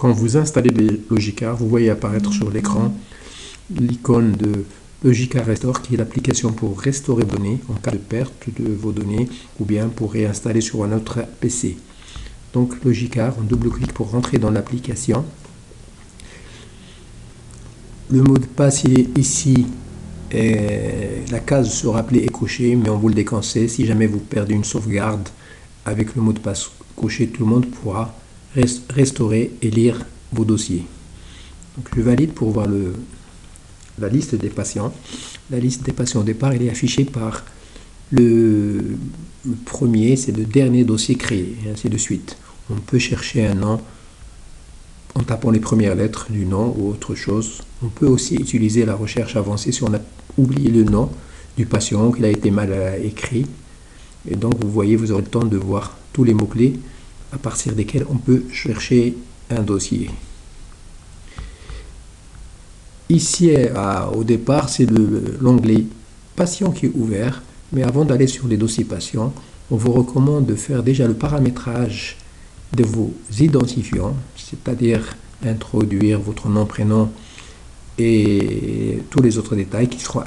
Quand vous installez des Logicar, vous voyez apparaître sur l'écran l'icône de Logicar Restore, qui est l'application pour restaurer vos données en cas de perte de vos données ou bien pour réinstaller sur un autre PC. Donc Logicar, on double-clique pour rentrer dans l'application. Le mot de passe il est ici. La case sera appelée est cochée, mais on vous le déconseille. Si jamais vous perdez une sauvegarde avec le mot de passe coché, tout le monde pourra restaurer et lire vos dossiers. Donc je valide pour voir la liste des patients. La liste des patients au départ, elle est affichée par le premier, c'est le dernier dossier créé, et ainsi de suite. On peut chercher un nom en tapant les premières lettres du nom ou autre chose. On peut aussi utiliser la recherche avancée si on a oublié le nom du patient, qu'il a été mal écrit. Et donc vous voyez, vous aurez le temps de voir tous les mots-clés à partir desquels on peut chercher un dossier. Ici, au départ, c'est l'onglet patient qui est ouvert, mais avant d'aller sur les dossiers patients, on vous recommande de faire déjà le paramétrage de vos identifiants, c'est-à-dire introduire votre nom, prénom et tous les autres détails qui seront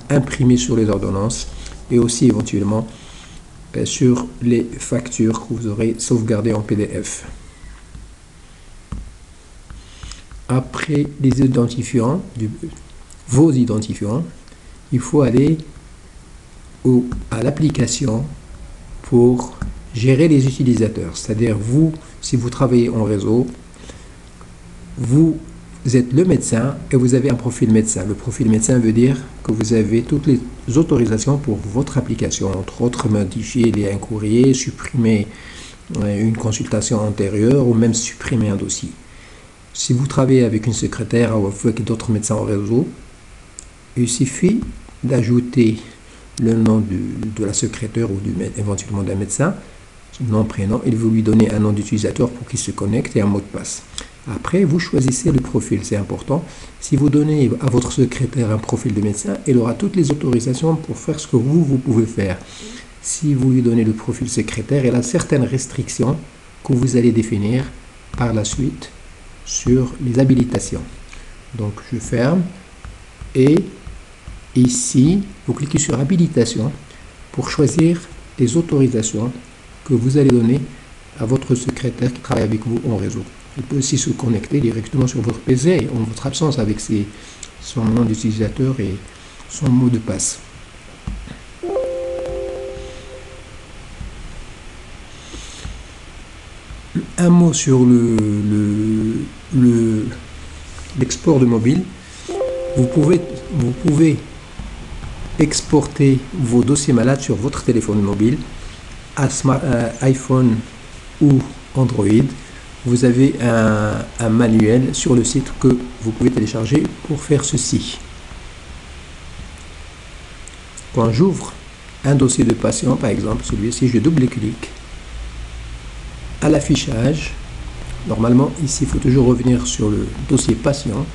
imprimés sur les ordonnances et aussi éventuellement sur les factures que vous aurez sauvegardées en PDF. Après les identifiants, vos identifiants, il faut aller à l'application pour gérer les utilisateurs. C'est-à-dire vous, si vous travaillez en réseau, vous êtes le médecin et vous avez un profil médecin. Le profil médecin veut dire que vous avez toutes les autorisations pour votre application, entre autres modifier un courrier, supprimer une consultation antérieure ou même supprimer un dossier. Si vous travaillez avec une secrétaire ou avec d'autres médecins au réseau, il suffit d'ajouter le nom de la secrétaire ou éventuellement d'un médecin, nom, prénom, et vous lui donnez un nom d'utilisateur pour qu'il se connecte et un mot de passe. Après, vous choisissez le profil, c'est important. Si vous donnez à votre secrétaire un profil de médecin, il aura toutes les autorisations pour faire ce que vous pouvez faire. Si vous lui donnez le profil secrétaire, il a certaines restrictions que vous allez définir par la suite sur les habilitations. Donc, je ferme et ici, vous cliquez sur habilitation pour choisir les autorisations que vous allez donner à votre secrétaire qui travaille avec vous en réseau. Il peut aussi se connecter directement sur votre PC en votre absence avec son nom d'utilisateur et son mot de passe. Un mot sur l'export de mobile. Vous pouvez exporter vos dossiers malades sur votre téléphone mobile, iPhone ou Android. Vous avez un manuel sur le site que vous pouvez télécharger pour faire ceci. Quand j'ouvre un dossier de patient, par exemple celui-ci, je double-clique à l'affichage. Normalement, ici, il faut toujours revenir sur le dossier patient.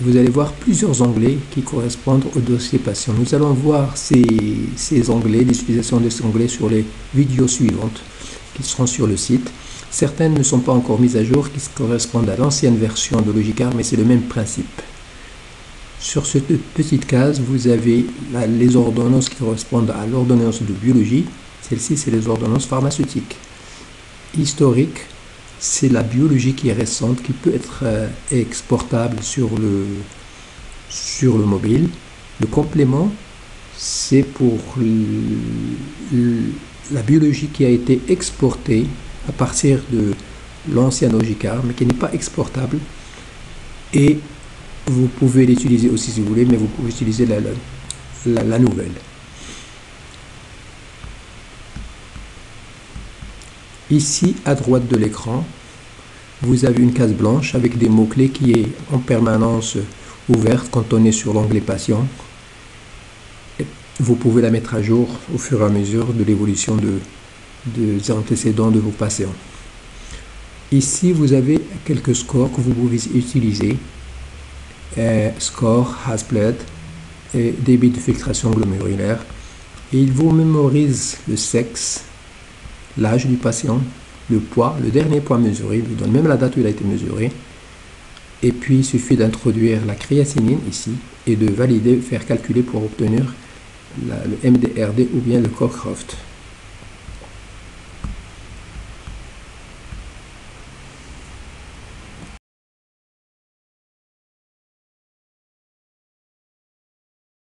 Vous allez voir plusieurs onglets qui correspondent au dossier patient. Nous allons voir ces onglets, l'utilisation de ces onglets sur les vidéos suivantes qui seront sur le site. Certaines ne sont pas encore mises à jour, qui correspondent à l'ancienne version de Logicar, mais c'est le même principe. Sur cette petite case, vous avez les ordonnances qui correspondent à l'ordonnance de biologie. Celle-ci, c'est les ordonnances pharmaceutiques. Historique, c'est la biologie qui est récente, qui peut être exportable sur le mobile. Le complément, c'est pour la biologie qui a été exportée à partir de l'ancien Logicar, mais qui n'est pas exportable. Et vous pouvez l'utiliser aussi si vous voulez, mais vous pouvez utiliser la nouvelle. Ici, à droite de l'écran, vous avez une case blanche avec des mots-clés qui est en permanence ouverte quand on est sur l'onglet patient. Vous pouvez la mettre à jour au fur et à mesure de l'évolution des antécédents de vos patients. Ici, vous avez quelques scores que vous pouvez utiliser. Score, Hasbled et débit de filtration glomérulaire. Et il vous mémorise le sexe, l'âge du patient, le poids, le dernier poids mesuré, il vous donne même la date où il a été mesuré. Et puis il suffit d'introduire la créatinine ici et de valider, faire calculer pour obtenir le MDRD ou bien le Cockcroft.